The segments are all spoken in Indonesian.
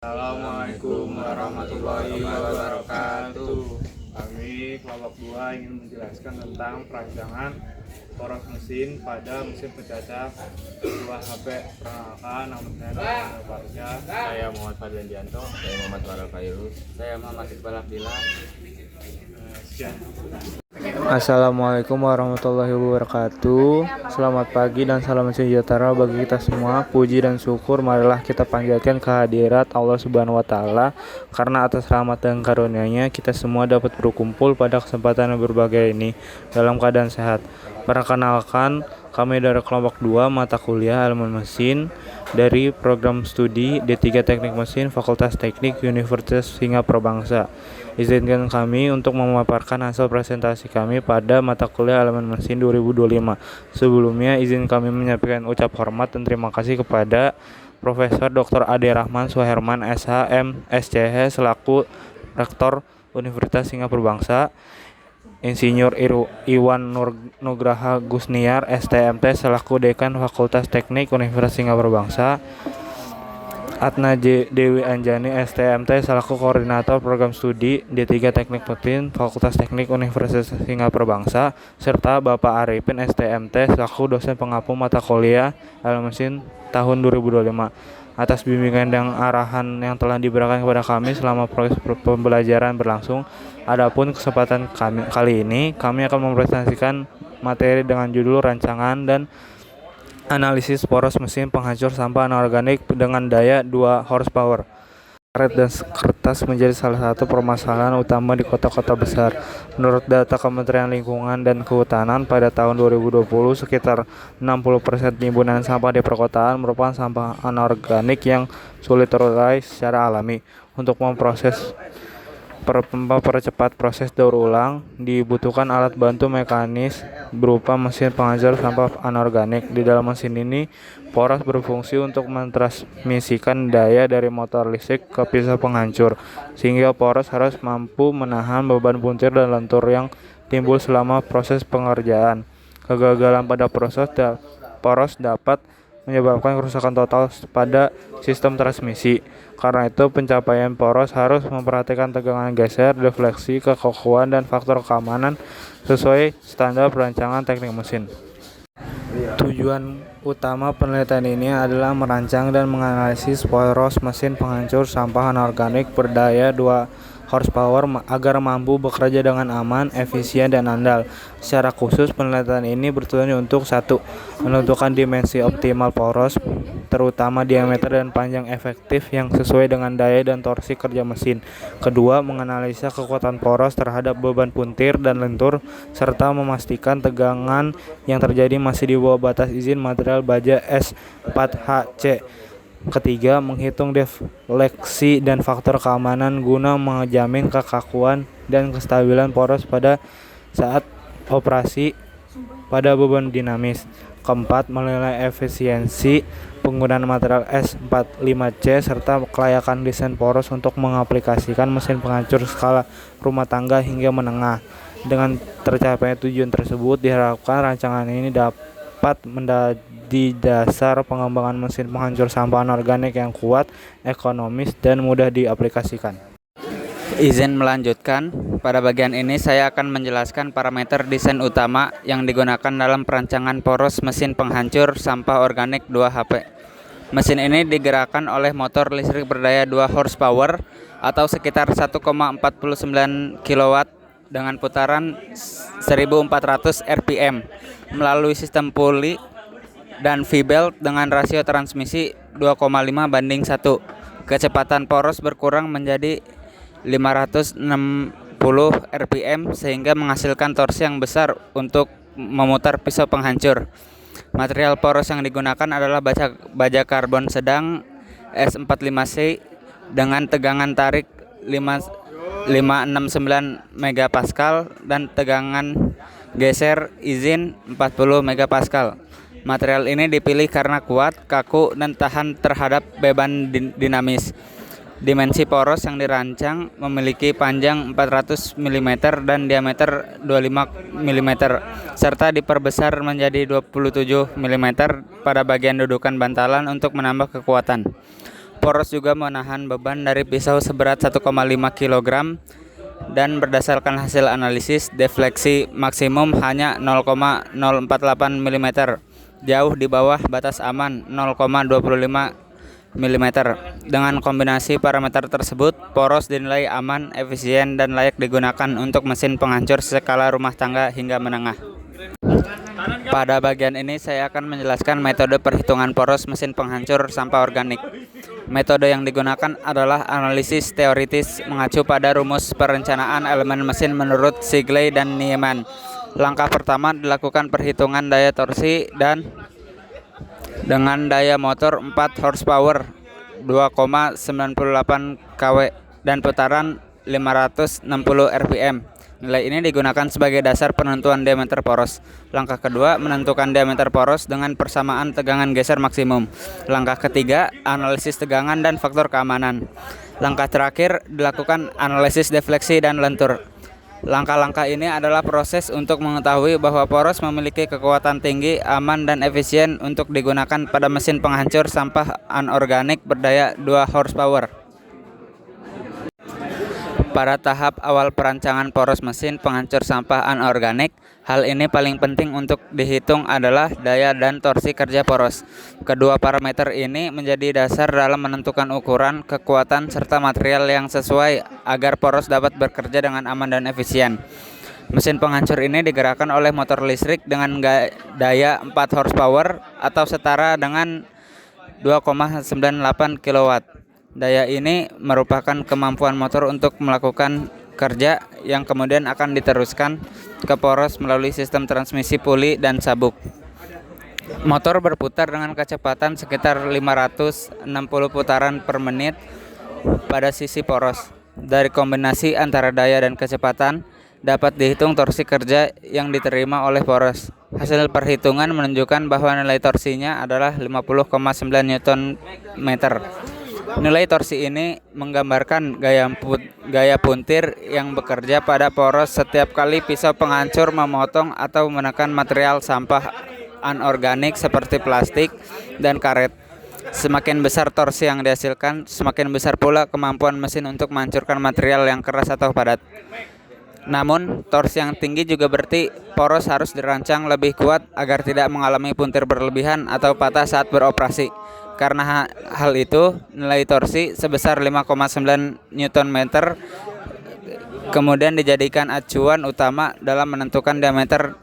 Assalamualaikum warahmatullahi wabarakatuh. Kami kelompok 2 ingin menjelaskan tentang perancangan poros mesin pada mesin pencacah buah HP. Perkenalkan, nama saya Muhammad Farsya. Saya Muhammad Fadlianto. Saya Muhammad Farel Khairus. Saya Muhammad Iqbal Abdillah. Sekian. Assalamualaikum warahmatullahi wabarakatuh. Selamat pagi dan salam sejahtera bagi kita semua. Puji dan syukur marilah kita panjatkan kehadirat Allah Subhanahu wa taala, karena atas rahmat dan karunia-Nya kita semua dapat berkumpul pada kesempatan yang berbahagia ini dalam keadaan sehat. Perkenalkan, kami dari kelompok 2 mata kuliah Elemen Mesin dari program studi D3 Teknik Mesin Fakultas Teknik Universitas Singapura Bangsa. Izinkan kami untuk memaparkan hasil presentasi kami pada mata kuliah Elemen Mesin 2025. Sebelumnya izin kami menyampaikan ucap hormat dan terima kasih kepada Profesor Dr. Ade Rahman Suherman SH MSCH selaku Rektor Universitas Singapura Bangsa, Insinyur Iwan Nugraha Gusniar STMT selaku Dekan Fakultas Teknik Universitas Singapura Bangsa, Atna Dewi Anjani STMT selaku Koordinator Program Studi D3 Teknik Mesin Fakultas Teknik Universitas Singapura Bangsa, serta Bapak Arifin STMT selaku dosen pengampu mata kuliah Elemen Mesin tahun 2025. Atas bimbingan dan arahan yang telah diberikan kepada kami selama proses pembelajaran berlangsung. Adapun kesempatan kali ini kami akan mempresentasikan materi dengan judul rancangan dan analisis poros mesin penghancur sampah anorganik dengan daya 2 horsepower. Karet dan kertas menjadi salah satu permasalahan utama di kota-kota besar. Menurut data Kementerian Lingkungan dan Kehutanan, pada tahun 2020 sekitar 60% timbunan sampah di perkotaan merupakan sampah anorganik yang sulit terurai secara alami. Untuk mempercepat proses daur ulang, dibutuhkan alat bantu mekanis berupa mesin penghancur sampah anorganik. Di dalam mesin ini, poros berfungsi untuk mentransmisikan daya dari motor listrik ke pisau penghancur, sehingga poros harus mampu menahan beban puntir dan lentur yang timbul selama proses pengerjaan. Kegagalan pada poros dapat menyebabkan kerusakan total pada sistem transmisi. Karena itu, pencapaian poros harus memperhatikan tegangan geser, defleksi, kekokohan, dan faktor keamanan sesuai standar perancangan teknik mesin. Tujuan utama penelitian ini adalah merancang dan menganalisis poros mesin penghancur sampah anorganik berdaya 2 horsepower agar mampu bekerja dengan aman, efisien, dan andal. Secara khusus, penelitian ini bertujuan untuk 1. Menentukan dimensi optimal poros, terutama diameter dan panjang efektif yang sesuai dengan daya dan torsi kerja mesin. Kedua, menganalisa kekuatan poros terhadap beban puntir dan lentur, serta memastikan tegangan yang terjadi masih di bawah batas izin material baja S4HC. Ketiga, menghitung defleksi dan faktor keamanan guna menjamin kekakuan dan kestabilan poros pada saat operasi pada beban dinamis. Keempat, menilai efisiensi penggunaan material S45C serta kelayakan desain poros untuk mengaplikasikan mesin penghancur skala rumah tangga hingga menengah. Dengan tercapainya tujuan tersebut, diharapkan rancangan ini dapat menjadi dasar pengembangan mesin penghancur sampah anorganik yang kuat, ekonomis, dan mudah diaplikasikan. Izin melanjutkan, pada bagian ini saya akan menjelaskan parameter desain utama yang digunakan dalam perancangan poros mesin penghancur sampah organik 2HP. Mesin ini digerakkan oleh motor listrik berdaya 2 horsepower atau sekitar 1,49 kW dengan putaran 1400 rpm melalui sistem puli dan V-belt dengan rasio transmisi 2,5:1. Kecepatan poros berkurang menjadi 560 rpm sehingga menghasilkan torsi yang besar untuk memutar pisau penghancur. Material poros yang digunakan adalah baja karbon sedang S45C dengan tegangan tarik 569 MPa dan tegangan geser izin 40 MPa. Material ini dipilih karena kuat, kaku, dan tahan terhadap beban dinamis. Dimensi poros yang dirancang memiliki panjang 400 mm dan diameter 25 mm, serta diperbesar menjadi 27 mm pada bagian dudukan bantalan untuk menambah kekuatan. Poros juga menahan beban dari pisau seberat 1,5 kg dan berdasarkan hasil analisis defleksi maksimum hanya 0,048 mm, jauh di bawah batas aman 0,25 mm. Dengan kombinasi parameter tersebut, poros dinilai aman, efisien, dan layak digunakan untuk mesin penghancur skala rumah tangga hingga menengah. Pada bagian ini saya akan menjelaskan metode perhitungan poros mesin penghancur sampah organik. Metode yang digunakan adalah analisis teoritis mengacu pada rumus perencanaan elemen mesin menurut Shigley dan Niemann. Langkah pertama dilakukan perhitungan daya torsi dan dengan daya motor 4 horsepower 2,98 kW dan putaran 560 rpm. Nilai ini digunakan sebagai dasar penentuan diameter poros. Langkah kedua, menentukan diameter poros dengan persamaan tegangan geser maksimum. Langkah ketiga, analisis tegangan dan faktor keamanan. Langkah terakhir, dilakukan analisis defleksi dan lentur. Langkah-langkah ini adalah proses untuk mengetahui bahwa poros memiliki kekuatan tinggi, aman, dan efisien untuk digunakan pada mesin penghancur sampah anorganik berdaya 2 horsepower. Pada tahap awal perancangan poros mesin penghancur sampah anorganik, hal ini paling penting untuk dihitung adalah daya dan torsi kerja poros. Kedua parameter ini menjadi dasar dalam menentukan ukuran, kekuatan, serta material yang sesuai agar poros dapat bekerja dengan aman dan efisien. Mesin penghancur ini digerakkan oleh motor listrik dengan daya 4 horsepower atau setara dengan 2,98 kW. Daya ini merupakan kemampuan motor untuk melakukan kerja yang kemudian akan diteruskan ke poros melalui sistem transmisi puli dan sabuk. Motor berputar dengan kecepatan sekitar 560 putaran per menit pada sisi poros. Dari kombinasi antara daya dan kecepatan dapat dihitung torsi kerja yang diterima oleh poros. Hasil perhitungan menunjukkan bahwa nilai torsinya adalah 50,9 Nm. Nilai torsi ini menggambarkan gaya puntir yang bekerja pada poros setiap kali pisau penghancur memotong atau menekan material sampah anorganik seperti plastik dan karet. Semakin besar torsi yang dihasilkan, semakin besar pula kemampuan mesin untuk menghancurkan material yang keras atau padat. Namun, torsi yang tinggi juga berarti poros harus dirancang lebih kuat agar tidak mengalami puntir berlebihan atau patah saat beroperasi. Karena hal itu, nilai torsi sebesar 5,9 Nm kemudian dijadikan acuan utama dalam menentukan diameter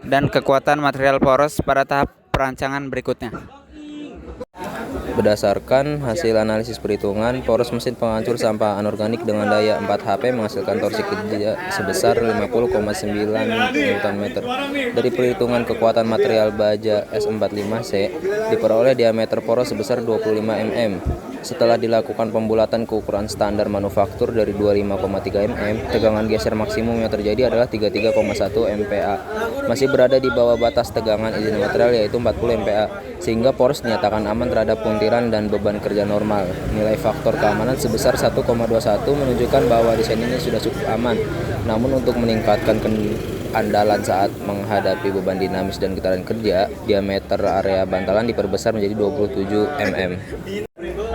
dan kekuatan material poros pada tahap perancangan berikutnya. Berdasarkan hasil analisis perhitungan, poros mesin penghancur sampah anorganik dengan daya 4 HP menghasilkan torsi kerja sebesar 50,9 Nm. Dari perhitungan kekuatan material baja S45C, diperoleh diameter poros sebesar 25 mm. Setelah dilakukan pembulatan ke ukuran standar manufaktur dari 25,3 mm, tegangan geser maksimum yang terjadi adalah 33,1 MPa. Masih berada di bawah batas tegangan izin material yaitu 40 MPa, sehingga poros dinyatakan aman terhadap puntiran dan beban kerja normal. Nilai faktor keamanan sebesar 1,21 menunjukkan bahwa desain ini sudah cukup aman. Namun untuk meningkatkan andalan saat menghadapi beban dinamis dan getaran kerja, diameter area bantalan diperbesar menjadi 27 mm.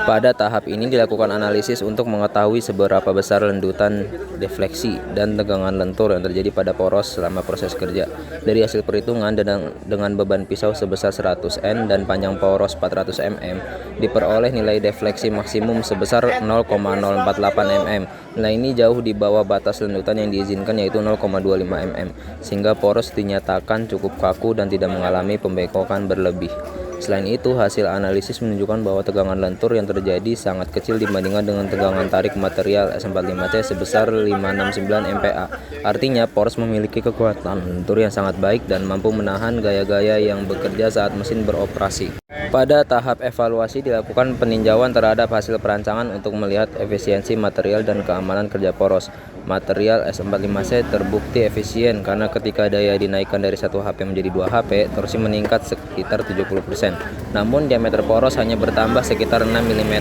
Pada tahap ini dilakukan analisis untuk mengetahui seberapa besar lendutan, defleksi, dan tegangan lentur yang terjadi pada poros selama proses kerja. Dari hasil perhitungan dengan beban pisau sebesar 100 N dan panjang poros 400 mm, diperoleh nilai defleksi maksimum sebesar 0,048 mm. Nilai ini jauh di bawah batas lendutan yang diizinkan yaitu 0,25 mm, sehingga poros dinyatakan cukup kaku dan tidak mengalami pembekokan berlebih. Selain itu, hasil analisis menunjukkan bahwa tegangan lentur yang terjadi sangat kecil dibandingkan dengan tegangan tarik material S45C sebesar 569 MPa. Artinya, poros memiliki kekuatan lentur yang sangat baik dan mampu menahan gaya-gaya yang bekerja saat mesin beroperasi. Pada tahap evaluasi dilakukan peninjauan terhadap hasil perancangan untuk melihat efisiensi material dan keamanan kerja poros. Material S45C terbukti efisien karena ketika daya dinaikkan dari 1 HP menjadi 2 HP, torsi meningkat sekitar 70%. Namun diameter poros hanya bertambah sekitar 6 mm.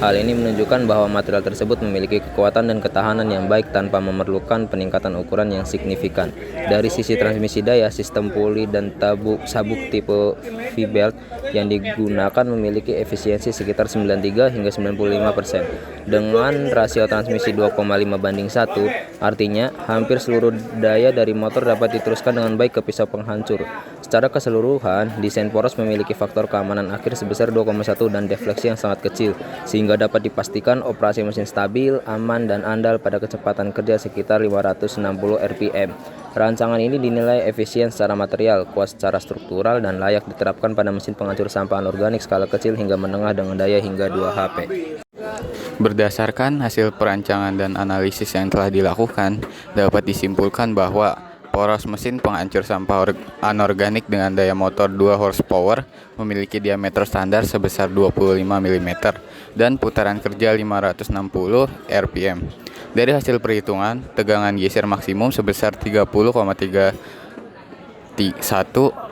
Hal ini menunjukkan bahwa material tersebut memiliki kekuatan dan ketahanan yang baik tanpa memerlukan peningkatan ukuran yang signifikan. Dari sisi transmisi daya, sistem puli dan sabuk tipe V-belt yang digunakan memiliki efisiensi sekitar 93 hingga 95%. Dengan rasio transmisi 2,5:1, artinya hampir seluruh daya dari motor dapat diteruskan dengan baik ke pisau penghancur. Secara keseluruhan, desain poros memiliki faktor keamanan akhir sebesar 2,1 dan defleksi yang sangat kecil, sehingga dapat dipastikan operasi mesin stabil, aman, dan andal pada kecepatan kerja sekitar 560 rpm. Rancangan ini dinilai efisien secara material, kuat secara struktural, dan layak diterapkan pada mesin penghancur sampah anorganik skala kecil hingga menengah dengan daya hingga 2 HP. Berdasarkan hasil perancangan dan analisis yang telah dilakukan, dapat disimpulkan bahwa poros mesin penghancur sampah anorganik dengan daya motor 2 horsepower memiliki diameter standar sebesar 25 mm dan putaran kerja 560 rpm. Dari hasil perhitungan, tegangan geser maksimum sebesar 30,31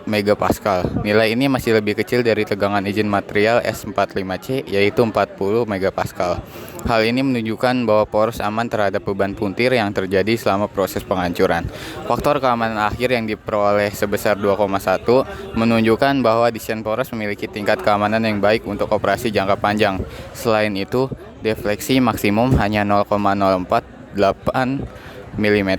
megapascal. Nilai ini masih lebih kecil dari tegangan izin material S45C yaitu 40 megapascal. Hal ini menunjukkan bahwa poros aman terhadap beban puntir yang terjadi selama proses penghancuran. Faktor keamanan akhir yang diperoleh sebesar 2,1 menunjukkan bahwa desain poros memiliki tingkat keamanan yang baik untuk operasi jangka panjang. Selain itu, defleksi maksimum hanya 0,048 mm,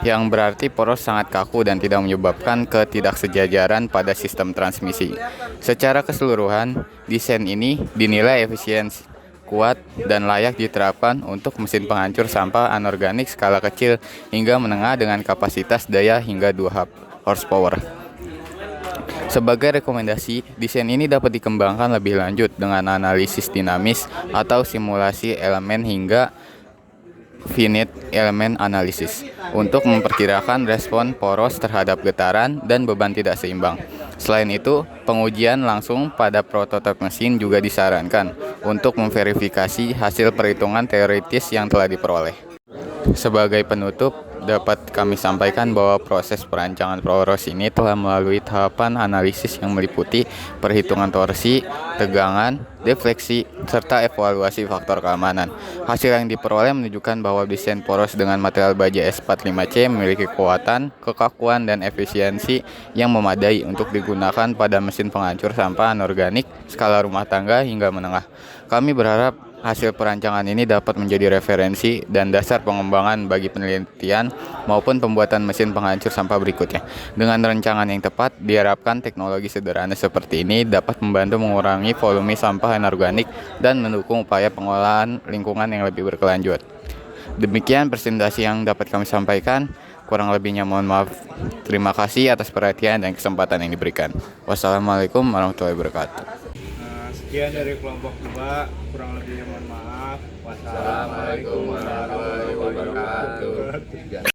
yang berarti poros sangat kaku dan tidak menyebabkan ketidaksejajaran pada sistem transmisi. Secara keseluruhan, desain ini dinilai efisien, kuat, dan layak diterapkan untuk mesin penghancur sampah anorganik skala kecil hingga menengah dengan kapasitas daya hingga 2 horsepower. Sebagai rekomendasi, desain ini dapat dikembangkan lebih lanjut dengan analisis dinamis atau simulasi elemen hingga finite element analysis untuk memperkirakan respon poros terhadap getaran dan beban tidak seimbang. Selain itu, pengujian langsung pada prototipe mesin juga disarankan untuk memverifikasi hasil perhitungan teoritis yang telah diperoleh. Sebagai penutup, dapat kami sampaikan bahwa proses perancangan poros ini telah melalui tahapan analisis yang meliputi perhitungan torsi, tegangan, defleksi, serta evaluasi faktor keamanan. Hasil yang diperoleh menunjukkan bahwa desain poros dengan material baja S45C memiliki kekuatan, kekakuan, dan efisiensi yang memadai untuk digunakan pada mesin penghancur sampah anorganik skala rumah tangga hingga menengah. Kami berharap hasil perancangan ini dapat menjadi referensi dan dasar pengembangan bagi penelitian maupun pembuatan mesin penghancur sampah berikutnya. Dengan rancangan yang tepat, diharapkan teknologi sederhana seperti ini dapat membantu mengurangi volume sampah anorganik dan mendukung upaya pengolahan lingkungan yang lebih berkelanjutan. Demikian presentasi yang dapat kami sampaikan. Kurang lebihnya mohon maaf. Terima kasih atas perhatian dan kesempatan yang diberikan. Wassalamualaikum warahmatullahi wabarakatuh. Sekian dari kelompok 2, kurang lebihnya mohon maaf. Wassalamualaikum warahmatullahi wabarakatuh.